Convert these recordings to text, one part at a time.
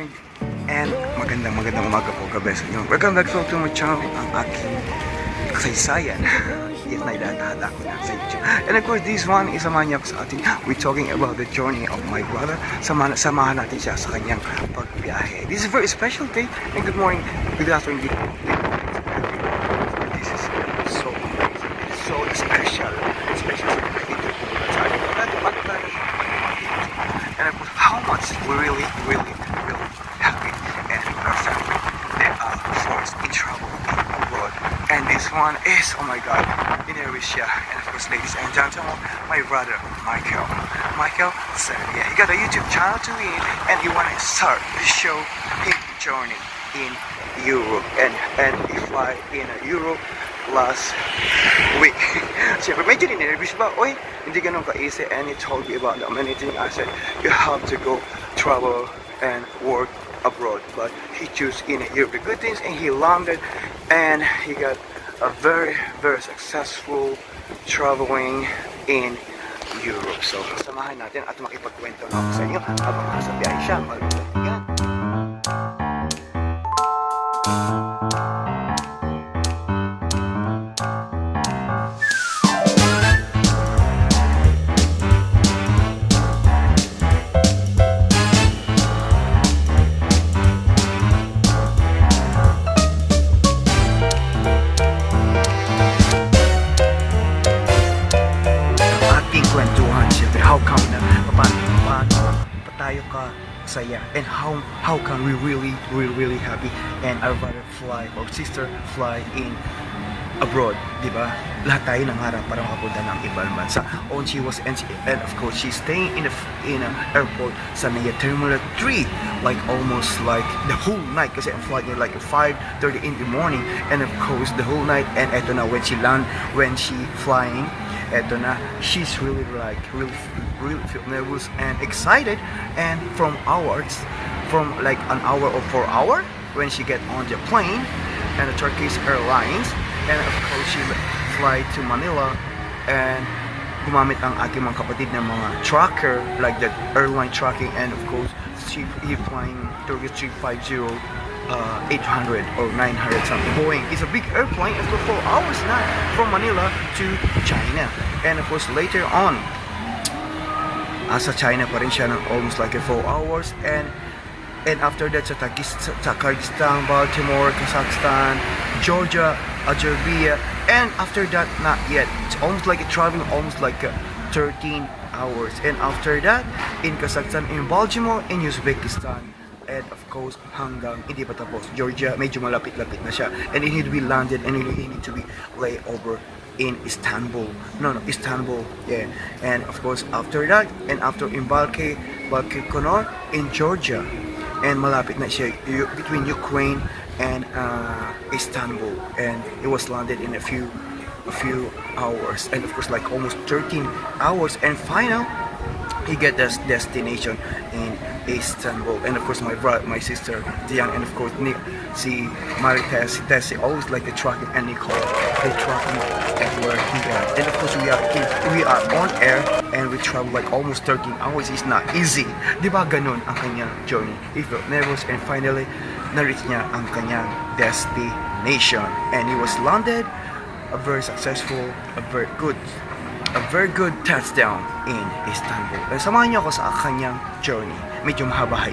morning and magandang umaga po gabi sa inyo. Welcome back to my channel, ang aking kasaysayan. If nailatahala ko na sa YouTube. And of course, this one is samahan niya ako sa atin. We're talking about the journey of my brother. Samahan natin siya sa kanyang pagbiyahe. This is a very special day. And good morning, good afternoon, good evening. This is so amazing. It's so special. Especially and of course, how much we're really happy and our family they are forced in trouble abroad. And this one is, oh my god, in Austria. And of course, ladies and gentlemen, my brother mykel. Mykel said, yeah, he got a YouTube channel to me, and he wanted to start to show his journey in Europe. And he fly in Europe last week. Siyempre, medyo ninervous ba? Oy, hindi ganun ka-easy. And he told me about the many things. I said, you have to go travel and work abroad. But he chose in Europe the good things, and he landed, and he got a very successful traveling in Europe. So, samahan natin at makipagkwento na ako sa inyo habang nasa biyahe siya. Magpapagyan. How come na paano pa tayo ka saya, and how can we really happy, and our brother fly or sister fly in abroad, di ba? Lahat tayo nangarap para makapunta ng ibang bansa. She was and of course she's staying in a airport sa Terminal 3 like almost like the whole night kasi I'm flying like 5:30 in the morning, and of course the whole night. And eto na when she flying, eto na, she's really feel nervous and excited. And from like an hour or 4 hours when she get on the plane and the Turkish Airlines, and of course she fly to Manila, and gumamit ang aking mga kapatid ng mga tracker like the airline tracking. And of course he flying Turkish 350 800 or 900 something Boeing. It's a big airplane, and for 4 hours na from Manila to China. And of course later on sa China pa rin siya ng almost like 4 hours, and after that sa Kyrgyzstan, Baltimore, Kazakhstan, Georgia, Azerbaijan, and after that not yet, it's almost like traveling almost like 13 hours. And after that in Kazakhstan, in Baltimore, in Uzbekistan, and of course hanggang hindi pa tapos Georgia, medyo malapit-lapit na siya, and it need to be landed, and it need to be layover in Istanbul, Istanbul, yeah. And of course after that, and after in Baikonur in Georgia, and malapit na siya between Ukraine and Istanbul, and it was landed in a few hours, and of course like almost 13 hours, and final he get this destination in Istanbul. And of course my sister Diane, and of course si Marites, si Tessie, always like the tracking, and Nicole, they tracking everywhere he got. And of course we are on air, and we travel like almost 13 hours. It's not easy, di ba? Ganun ang kanyang journey. He felt nervous, and finally na-reach niya ang kanyang destination, and he was landed a very successful, a very good touchdown in Istanbul. Samahan niyo ako sa kanyang journey. Medyo mahaba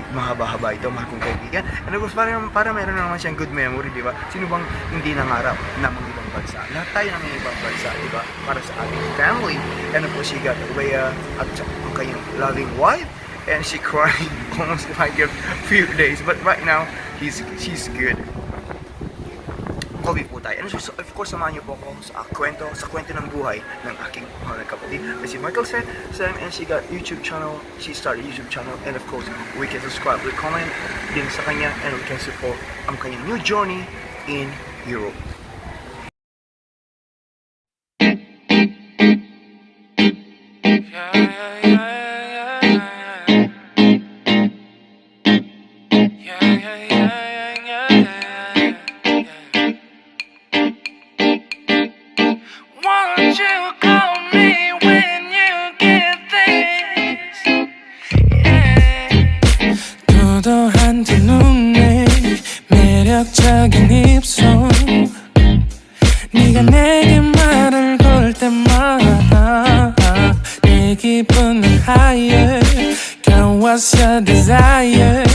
ito, mga kong kaibigan. And of course, para meron naman siyang good memory, di ba? Sino bang hindi nangarap na mga ibang bansa? Lahat tayo ng ibang bansa, di ba? Para sa ating family. And of course, she got Leia at ang kanyang loving wife, and she cried almost like a few days. But right now, she's good. Kobe po tayo. And so, of course, samahan niyo po ako sa kwento ng buhay ng aking mga kapatid. Si mykel said, and she got YouTube channel. She started YouTube channel, and of course, we can subscribe, we comment din sa kanya, and we can support ang kanyang new journey in Europe. 더 도도한 두 눈에 매력적인 입술 네가 내게 말을 걸 때마다 내 기분은 higher Girl, what's your desire?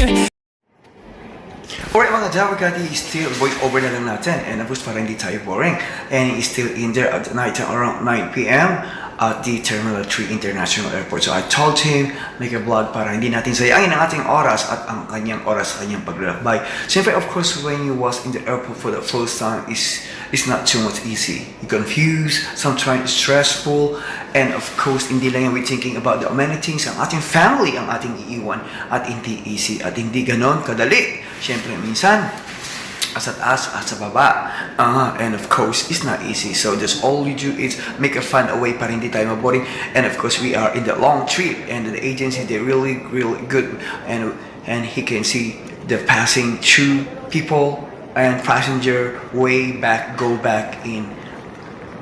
Alright mga Jabagati, still voice over na lang natin and of course para hindi tayo boring and he's still in there at night around 9 p.m. at the Terminal 3 International Airport. So I told him make a vlog para hindi natin sayangin ang ating oras at ang kanyang oras sa kanyang paglalakbay. Siyempre of course when you was in the airport for the first time is not too much easy. You're confused, sometimes stressful, and of course hindi lang yan we thinking about the many things, ang ating family ang ating iiwan at hindi easy at hindi ganon kadali. Siyempre minsan as at as at sa baba and of course it's not easy, so just all you do is make a fun away para hindi tayo maboring. And of course we are in the long trip and the agency they're really good and he can see the passing through people and passenger go back in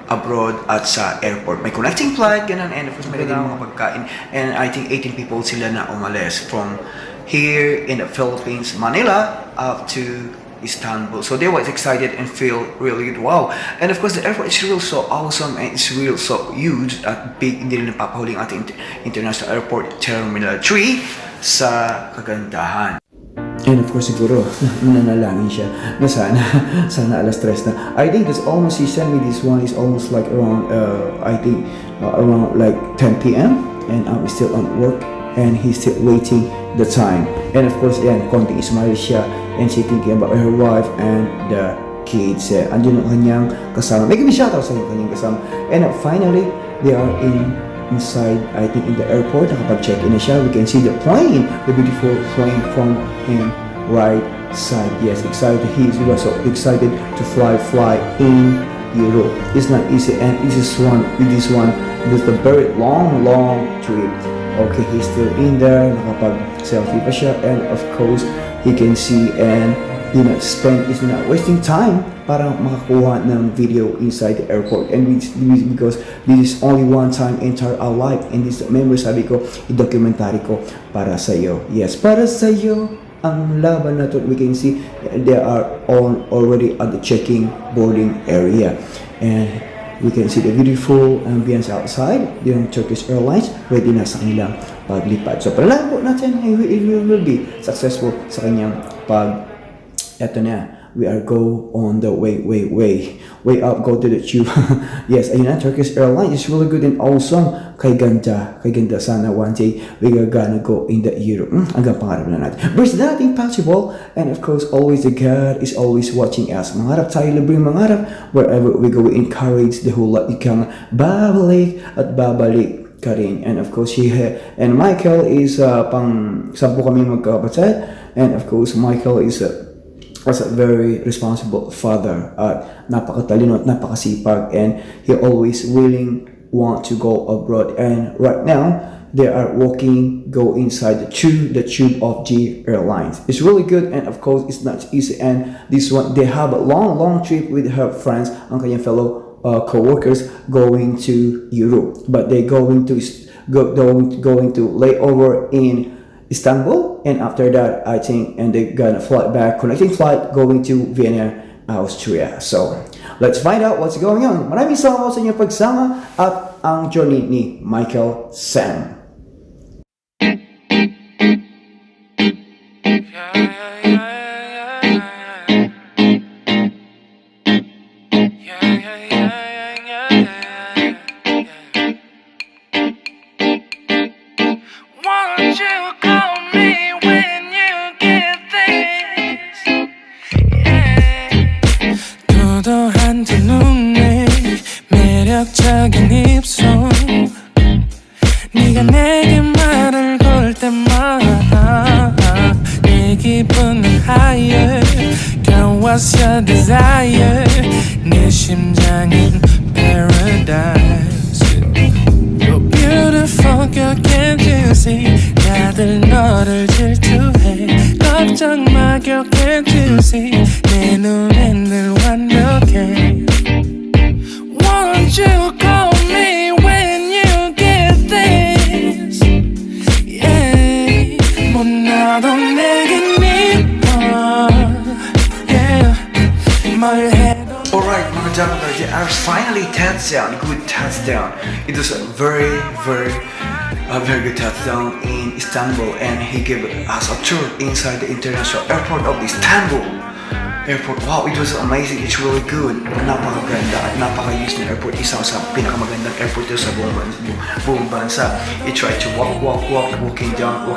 abroad at sa airport. May connecting flight, ganun, and of course may mga pagkain. And I think 18 people sila na umalis from here in the Philippines, Manila, up to Istanbul. So they were excited and feel really good. Wow. And of course the airport is real so awesome and it's real so huge at big. Hindi rin napapahuling ating international airport Terminal 3 sa kagandahan. And of course siguro nanalangin siya na sana alas 3 na. I think it's almost, he sent me this one is almost like around I think around like 10 p.m. and I'm still on work and he's still waiting the time. And of course yan, konting smile siya and she thinking about her wife and the kids. Andun ang kanyang kasama. May give shoutout sa kanyang kasama. And finally they are inside, I think in the airport. Nakapag-check-in na siya. We can see the plane, the beautiful plane from him right side. Yes, excited. He was so excited to fly in Europe. It's not easy, and this one is a very long trip. Okay, he's still in there. Nakapag-selfie pa siya, and of course he can see and is not wasting time para makakuha ng video inside the airport. And because this is only one time in our life, and this memory, sabi ko, i-documentary ko para sa iyo. Yes, para sa iyo ang laban na to. We can see they are all already at the checking boarding area, and we can see the beautiful ambience outside. Yung Turkish Airlines ready na sa kanilang paglipad. So panalangin po natin, it will be successful sa kanyang eto na, we are go on the way up, go to the tube. Yes, ayun na, Turkish Airlines is really good and awesome. Kay ganda sana one day we are gonna go in the Europe. Hanggang pangarap na natin. But it's not impossible, and of course always the God is always watching us. Mangarap tayo, libreng mangarap. Wherever we go, we encourage the whole lot ikang babalik at babalik ka rin. And of course and mykel is pang 10 kami magkapatid, and of course mykel is as a very responsible father at napakatalino at napakasipag, and he always want to go abroad. And right now they are go inside the tube of G Airlines. It's really good, and of course it's not easy, and this one they have a long trip with her friends, ang kanyang fellow co-workers going to Europe, but they going to layover in Istanbul, and after that I think and they gonna fly back, connecting flight going to Vienna, Austria. So let's find out what's going on. Maraming salamat sa inyong pagsama at ang journey ni mykel Sam. 도도한 두 눈에 매력적인 입술 네가 내게 말을 걸 때마다 내 기분은 higher Girl, what's your desire? 내 심장은 paradise You're beautiful, girl, can't you see? 다들 너를 질투해 걱정 마, girl, can't you see? 내 눈엔 늘 완벽해 Won't you call me when you get this? Yeah, 뭐 나도 내게 네 our finally touchdown, good touchdown. It was a very good touchdown in Istanbul, and he gave us a tour inside the international airport of Istanbul airport. Wow, it was amazing. It's really good. Napakaganda at napakayos na airport. Isa sa pinakamagandang airport sa buong bansa. He tried to walking down,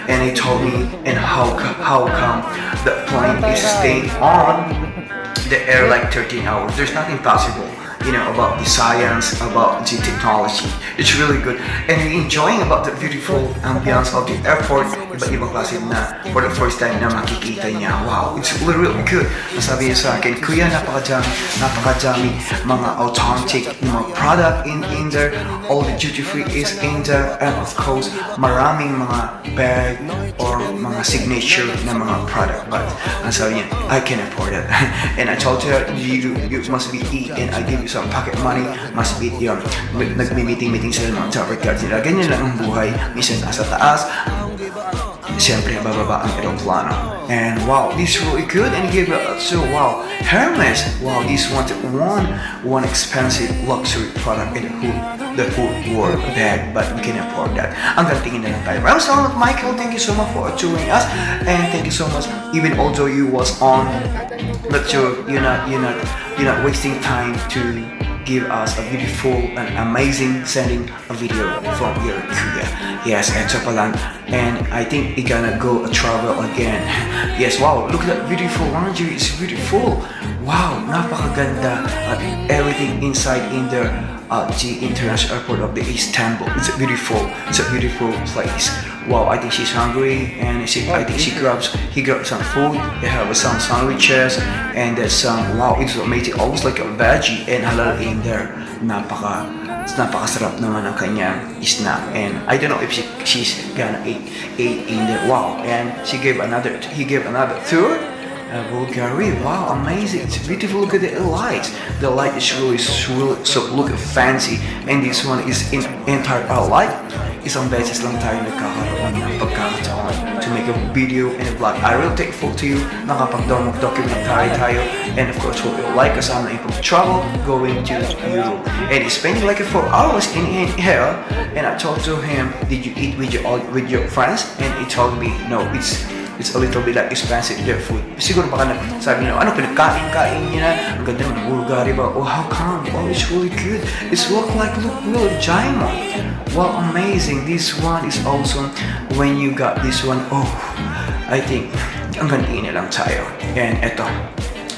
and he told me and how come the plane is staying on the air like 13 hours. There's nothing possible, about the science, about the technology. It's really good. And enjoying about the beautiful ambience of the airport. Iba't ibang klase na for the first time na makikita niya. Wow, it's really good. Nasabi niya sa akin, Kuya, napakadami mga authentic mga product in there. All the duty free is in there. And of course, maraming mga bag or mga signature na mga product. But nasabi niya, I can afford it. And I told her, you must be eat, and I give you some pocket money, must be yun. Nagmi-meeting sila ng top regards nila. Ganyan lang ang buhay. Minsan nasa taas, siyempre bababa ang aeroplano. And wow, this is really good. And give so wow, Hermes. Wow, this one expensive luxury product in the whole world bag, but we can afford that. Ang tingin na lang tayo. Maraming salamat, Michael. Thank you so much for touring us, and thank you so much. Even although you was on the tour, you're not wasting time to give us a beautiful and amazing sending a video from your Kuya. Yes, and so palang, and I think you're gonna go travel again. Yes, wow, look at that beautiful laundry. It's beautiful. Wow, napakaganda at everything inside in the international airport of the Istanbul. It's a beautiful place. Wow, I think she's hungry, and I think he grabbed some food. They have some sandwiches, and there's some, wow, it's amazing, almost like a veggie and halal in there. Napakasarap naman ang kanyang snack, and I don't know if she's gonna eat in there. Wow, and he gave another tour. Bulgaria, wow, amazing! It's beautiful. Look at the lights. The light is really so look fancy, and this one is in entire light. Isang beses lang tayo nagkakaroon ng pagkakataon to make a video and a vlog. I will take full to you. Nakapag-documentary tayo, and of course, what you like kasama yung travel going to Europe, and spending like 4 hours in here. And I told to him, did you eat with your friends? And he told me, no, it's a little bit like expensive, their food. Siguro baka sabi niyo, ano pinagkain niya na? Ang ganda ng Bulgaria ba? Oh, how come? Oh, it's really good. It's look really diamond. Wow, amazing. This one is awesome. When you got this one, oh, I think ang ganda na lang tayo. And ito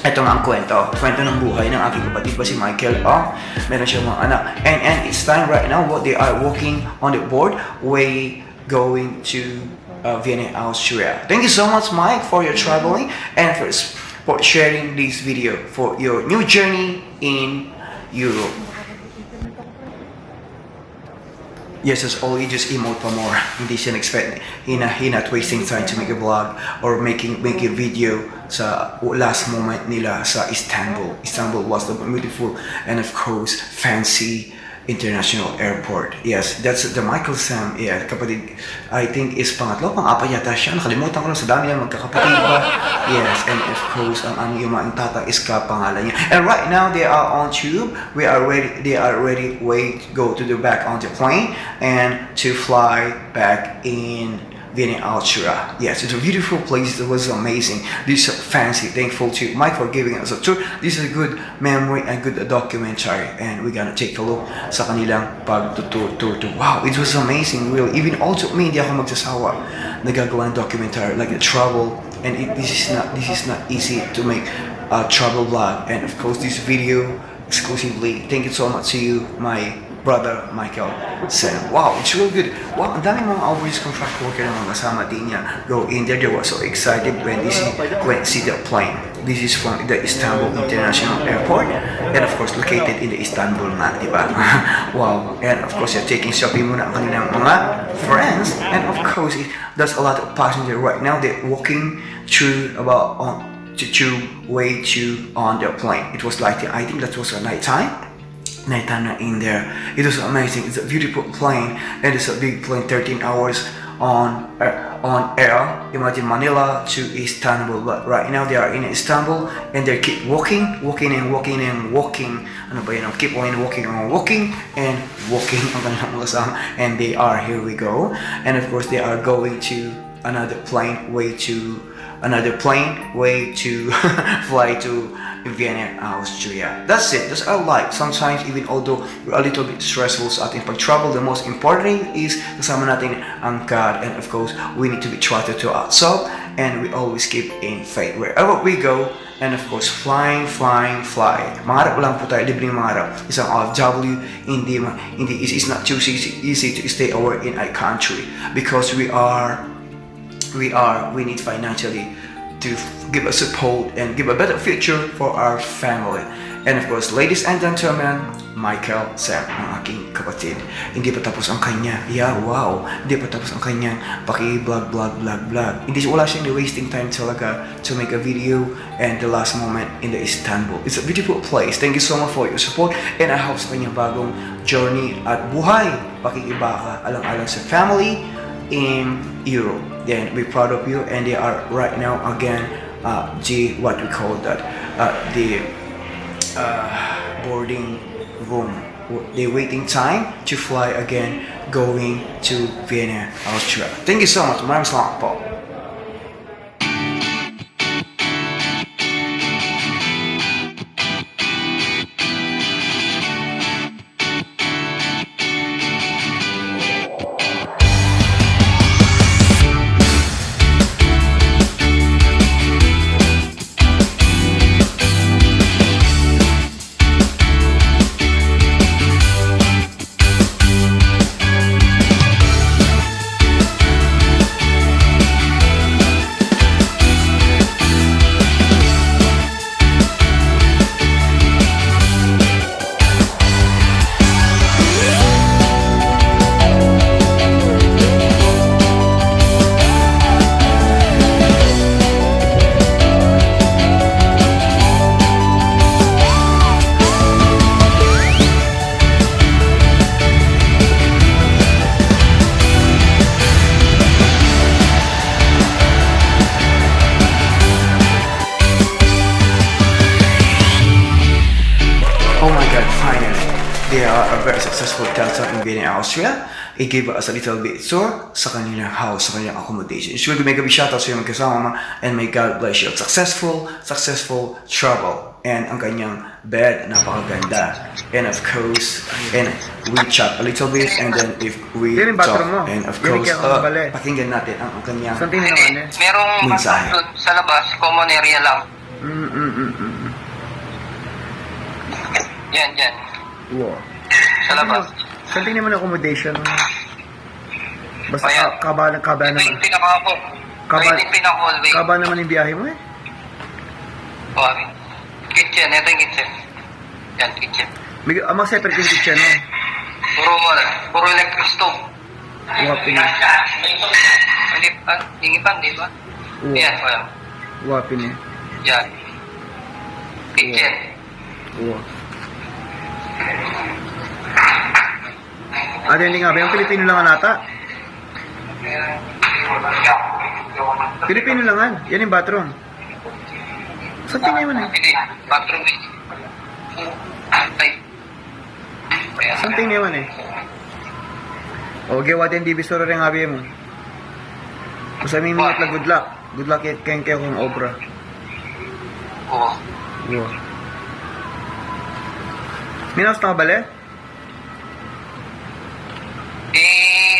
nga ang kwento ng buhay ng aking kapatid ba si Mykel. Meron siyang mga anak. And it's time right now what they are walking on the board way going to Vienna, Austria. Thank you so much, Mike, for your traveling and for sharing this video for your new journey in Europe. Yes, as always, just emote pa more. Hindi siya expect. He not wasting time to make a vlog or make a video sa last moment nila sa Istanbul. Istanbul was the beautiful and of course fancy international airport. Yes, that's the Mykel Sam. Yeah, kapatid, I think is pang-apat yata siya. Nakalimutan ko lang sa dami ng magkakapatid ba. Yes, and of course, ang aming tata is pangalan niya. And right now, they are on tube. They are ready to go to the back on the plane and to fly back in Vienna, Austria. Yes, it's a beautiful place. It was amazing. This is fancy. Thankful to Mike for giving us a tour. This is a good memory and good documentary. And we're gonna take a look sa kanilang pag-tour. Wow, it was amazing. Really, even also me, hindi ako magsasawa. Nagagawa ng documentary like the travel. And this is not easy to make a travel vlog. And of course, this video exclusively. Thank you so much to you, my brother Mykel said, wow, it's really good. Wow, ang daming mga overseas contract worker na mga kasama din niya go in there. They were so excited when see the plane. This is from the Istanbul International Airport, and of course located in the Istanbul na, di ba? Wow, and of course they're taking selfie muna ang kanilang mga friends, and of course there's a lot of passengers right now. They're walking through way to on their plane. It was like I think that was a nighttime in there. It was amazing. It's a beautiful plane, and it's a big plane, 13 hours on air. Imagine Manila to Istanbul, but right now they are in Istanbul and they keep walking. Ano ba yun? Keep on walking and walking ang kanilang mga kasama. And they are, here we go. And of course they are going to another plane way to fly to Vienna, Austria. That's it. That's our life. Sometimes even although we're a little bit stressful sa ating pag-travel, the most important thing is kasama natin ang God, and of course we need to be trusted to ourselves, and we always keep in faith wherever we go. And of course, fly. Mangarap lang po tayo, libreng mangarap. Isang OFW, it's not too easy to stay away in our country because we need financially to give a support and give a better future for our family. And of course, ladies and gentlemen, mykel, Sam, ang aking kapatid. Hindi pa tapos ang kanya. Yeah, wow. Hindi pa tapos ang kanyang paki-vlog. Wala siyang wasting time talaga to make a video and the last moment in the Istanbul. It's a beautiful place. Thank you so much for your support, and I hope sa kanyang bagong journey at buhay, pakikiba ka alang-alang sa family in Europe. Then we're proud of you, and they are right now again what we call that the boarding room. The waiting time to fly again going to Vienna, Austria. Thank you so much. Maraming salamat po. They are a very successful dancer in Vienna, Austria. He gave us a little bit tour sa kanilang house, sa kanilang accommodation. Sure, may gabi shout out sa iyong kasama, and may God bless you. Successful travel. And ang kanyang bed, napakaganda. And of course, and we chat a little bit, and then if we talk, and of course, pakinggan natin ang kanyang merong mensahe. Sa labas, common area lang. Yan. Wow. Sa labas. Saan tingin naman accommodation? Basta Ayan. kaba Ito naman. yung pinaka-hallway. Kaba naman yung biyahe mo eh. Kitchen. Ito yung kitchen. Yan, kitchen. Mga separate yung kitchen mo. Puro electric stove. Wapin eh. Hingipan, di ba? Yan, wala. Wapin eh. Yan. Kitchen. Wow. Hindi nga ba? Yung Pilipino lang ata? Pilipino lang yan yung bathroom. Saan tingin mo na? Hindi, bathroom eh. Saan tingin mo na eh? Okay, watin di bisoro rin nga mo. Kung sa may minute na good luck. Good luck kayong kong obra. Oo. Wow. Minaw sa bale?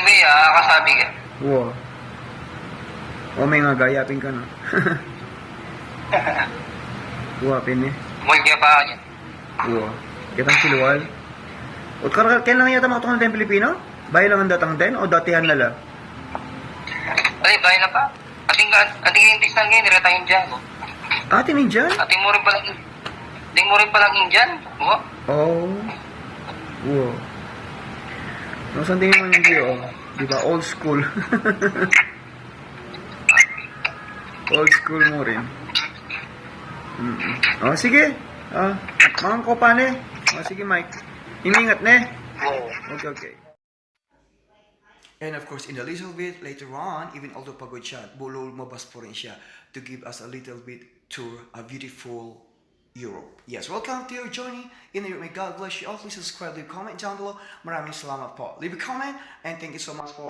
May kasabi ka. Wow. O may nga gayapin ka na. Wapin eh. Muhay kaya pa ako dyan. Wow. Kitang siluwal. O kailan lang yata makatong ng Pilipino? Bahay lang ang datang din o datihan nala? Ay, bahay na pa. Ating yung distan ngayon, niretayin dyan. Atin Indian? Ating mo rin palang Indian. Oo. Oh. Wow. Nasaan tingin mo yung video? Diba? Old school. Old school mo rin. Oh, sige. Mga kopa ne. Oh, sige, Mike. Imingat ne. Oo. Okay. And of course, in a little bit later on, even although pagod siya, lumabas po rin siya to give us a little bit tour a beautiful Europe. Yes, welcome to your journey in Europe. May God bless you all. Please subscribe, leave a comment down below. Maraming salamat po. Leave a comment and thank you so much for